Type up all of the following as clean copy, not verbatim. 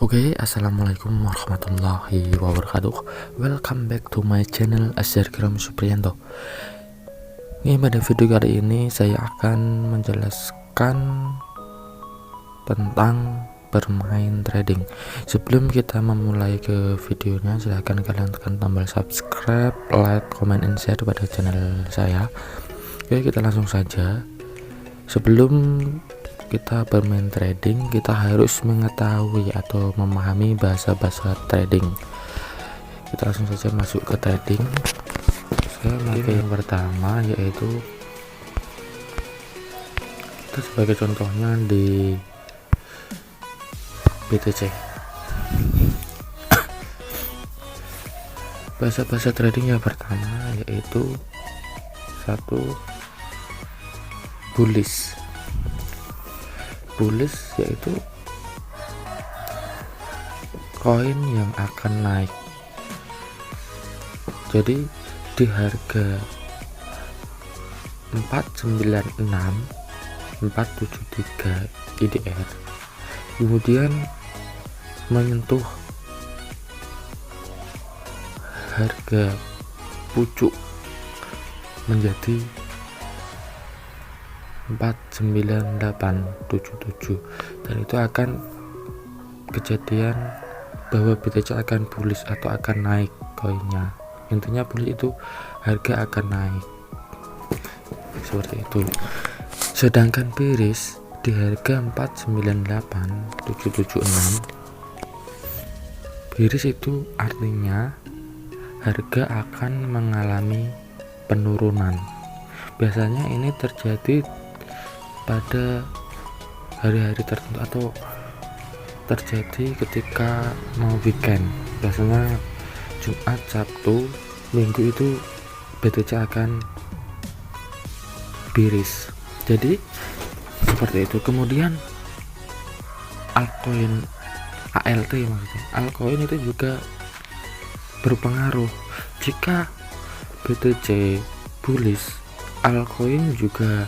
Oke, assalamualaikum warahmatullahi wabarakatuh. Welcome back to my channel Asyarkiram Supriyanto. Ini pada video kali ini saya akan menjelaskan tentang bermain trading. Sebelum kita memulai ke videonya, silahkan kalian tekan tombol subscribe, like, comment, and share pada channel saya. Oke, kita langsung saja. Sebelum kita bermain trading, kita harus mengetahui atau memahami bahasa-bahasa trading. Kita langsung saja masuk ke trading. Saya pakai yang pertama, yaitu kita sebagai contohnya di BTC. Bahasa-bahasa trading yang pertama yaitu satu, bullish. Bullish yaitu koin yang akan naik. Jadi di harga 496 473 IDR kemudian menyentuh harga pucuk menjadi 49877, dan itu akan kejadian bahwa BTC akan bullish atau akan naik koinnya. Intinya bullish itu harga akan naik seperti itu. Sedangkan bearish di harga 498776, bearish itu artinya harga akan mengalami penurunan. Biasanya ini terjadi pada hari-hari tertentu atau terjadi ketika mau weekend. Biasanya Jumat, Sabtu, Minggu itu BTC akan bearish. Jadi seperti itu. Kemudian altcoin ALT, maksudnya altcoin itu juga berpengaruh. Jika BTC bullish, altcoin juga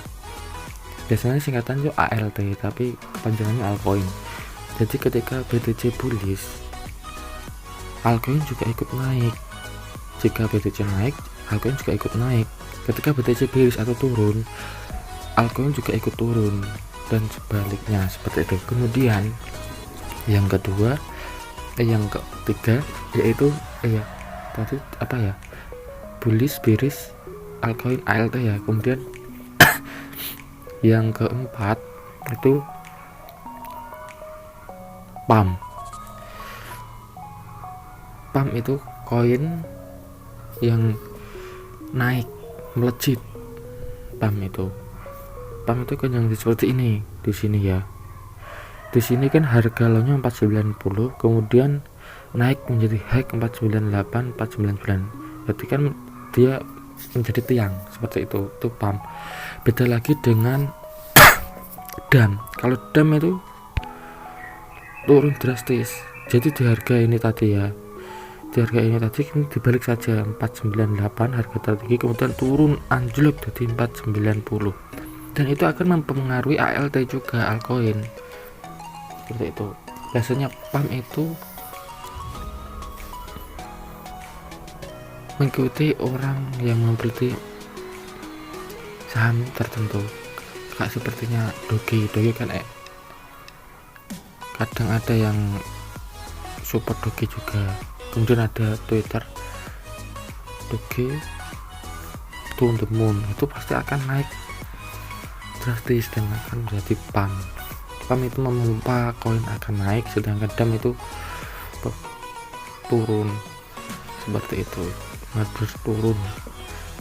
biasanya singkatan itu ALT, tapi kepanjangannya altcoin. Jadi ketika BTC bullish, altcoin juga ikut naik. Jika BTC naik, altcoin juga ikut naik. Ketika BTC bearish atau turun, altcoin juga ikut turun, dan sebaliknya seperti itu. Kemudian yang kedua, yang ketiga yaitu tadi apa ya, bullish, bearish, altcoin ALT ya. Kemudian yang keempat itu pump. Pump itu koin yang naik melejit. Pump itu koin yang seperti ini di sini ya. Di sini kan harga low-nya 490, kemudian naik menjadi high 498 499. Berarti kan dia menjadi tiang seperti itu pump. Beda lagi dengan dam. Kalau dam itu turun drastis. Jadi di harga ini tadi ya, di harga ini tadi dibalik saja 498 harga tertinggi, kemudian turun anjlok jadi 490, dan itu akan mempengaruhi ALT juga, altcoin seperti itu. Biasanya pump itu mengikuti orang yang membeli saham tertentu, kayak sepertinya Doge kan kadang ada yang support Doge juga. Kemudian ada Twitter Doge to the moon, itu pasti akan naik drastis dan akan menjadi pump. Pump itu memompa koin akan naik, sedangkan dam itu turun seperti itu. Harus turun,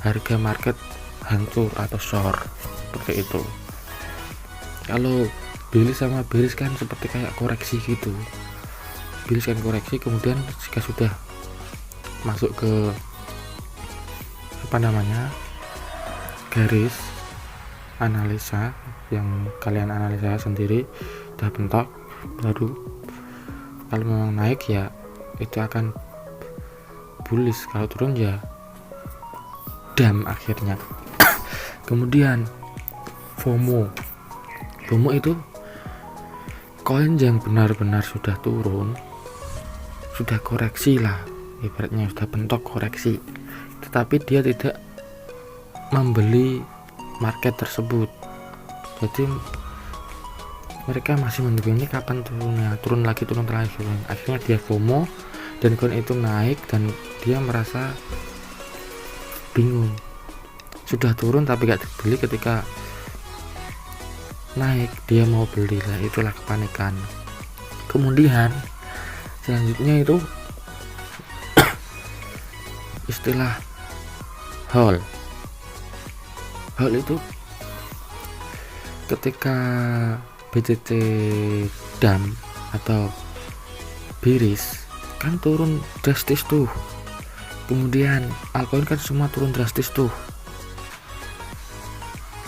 harga market hancur atau short seperti itu. Kalau bullish sama bearish kan seperti kayak koreksi gitu. Bullish kan koreksi, kemudian jika sudah masuk ke garis analisa yang kalian analisa sendiri, udah bentok, baru kalau memang naik ya itu akan bullish, kalau turun ya dam akhirnya. Kemudian FOMO itu koin yang benar-benar sudah turun, sudah koreksi lah, ibaratnya sudah bentok koreksi, tetapi dia tidak membeli market tersebut. Jadi mereka masih menunggu ini kapan turunnya, turun lagi. Akhirnya dia FOMO dan koin itu naik dan dia merasa bingung, sudah turun tapi gak dibeli, ketika naik dia mau beli lah, itulah kepanikan. Kemudian selanjutnya itu istilah hold itu ketika BTC DAM atau Biris kan turun drastis tuh, kemudian altcoin kan semua turun drastis tuh.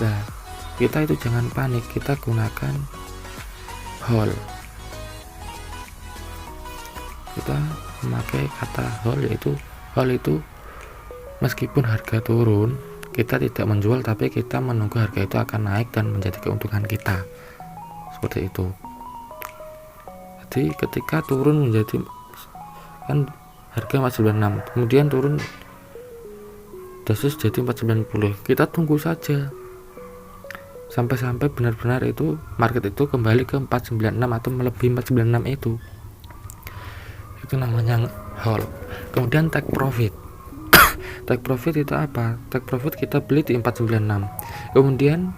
Nah, kita itu jangan panik, kita gunakan hold. Kita memakai kata hold, yaitu hold itu meskipun harga turun kita tidak menjual, tapi kita menunggu harga itu akan naik dan menjadi keuntungan kita, seperti itu. Jadi ketika turun menjadi kan harga 496, kemudian turun drastis jadi 490, kita tunggu saja sampai benar-benar itu market itu kembali ke 496 atau melebihi 496 itu namanya hold. Kemudian take profit. Take profit itu apa? Take profit kita beli di 496, kemudian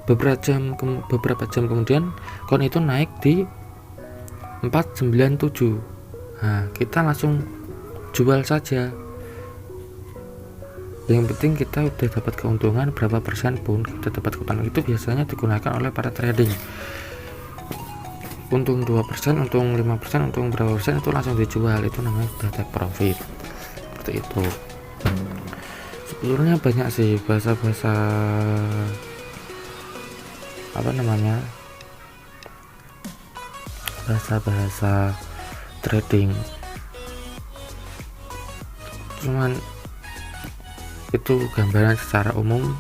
beberapa jam kemudian koin itu naik di 497. Nah, kita langsung jual saja. Yang penting kita udah dapat keuntungan berapa persen pun kita dapat keuntungan. Itu biasanya digunakan oleh para trading. Untung 2%, untung 5%, untung berapa persen itu langsung dijual, itu namanya sudah take profit. Seperti itu. Sebenarnya banyak sih bahasa-bahasa bahasa trading, cuman itu gambaran secara umum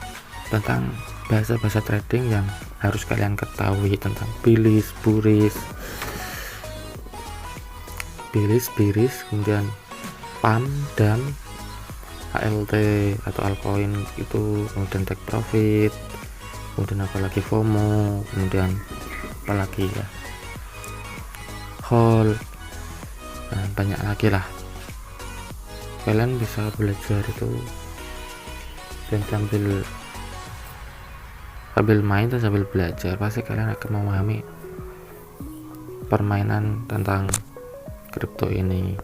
tentang bahasa-bahasa trading yang harus kalian ketahui tentang bilis, biris, kemudian pump, DAM, ALT atau altcoin itu, kemudian take profit, kemudian apalagi FOMO, kemudian apalagi ya hold, nah, banyak lagi lah. Kalian bisa belajar itu dan sambil main dan sambil belajar, pasti kalian akan memahami permainan tentang kripto ini.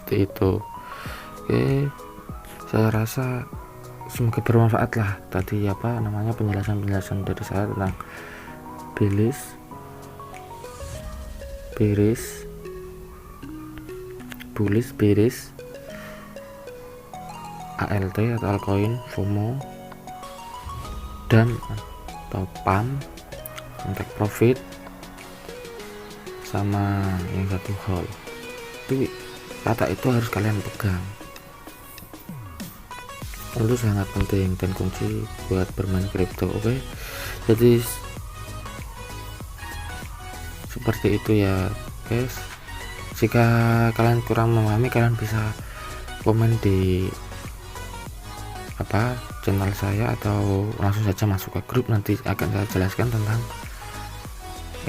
Seperti itu. Oke, saya rasa semoga bermanfaat lah tadi penjelasan dari saya tentang biris, bullish, bearish, ALT atau altcoin, FOMO, DAM atau pump, take profit, sama yang satu hold. Itu kata itu harus kalian pegang, itu sangat penting dan kunci buat bermain kripto. Oke, jadi seperti itu ya guys. Jika kalian kurang memahami, kalian bisa komen di channel saya atau langsung saja masuk ke grup, nanti akan saya jelaskan tentang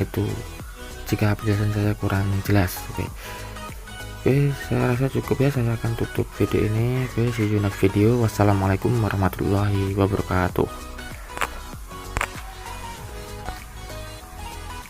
itu jika penjelasan saya kurang jelas. Oke, saya rasa cukup ya, saya akan tutup video ini. Oke, see you next video. Wassalamualaikum warahmatullahi wabarakatuh.